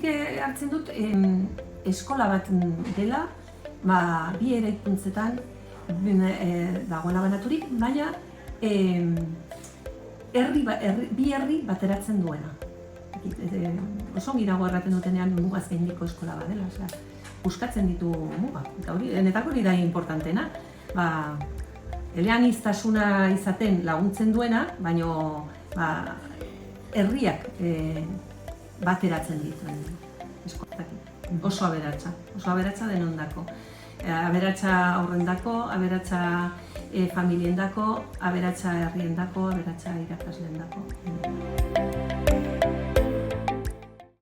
nik hartzen dut eskola bat dela, bi eraikuntzetan dagoela banaturik, baina bi herri bateratzen duena. Oso ongi dago erraten dutenean mugaz gaindiko eskola bat dela, buskatzen ditu muga. Eta hori, enetako hori da importantena, eleaniztasuna izaten laguntzen duena, baina herriak bateratzen dituen eskolak. Oso aberatsa denondako. Aberatsa haurrendako, aberatsa familiendako, aberatsa herriendako, aberatsa irakasleendako.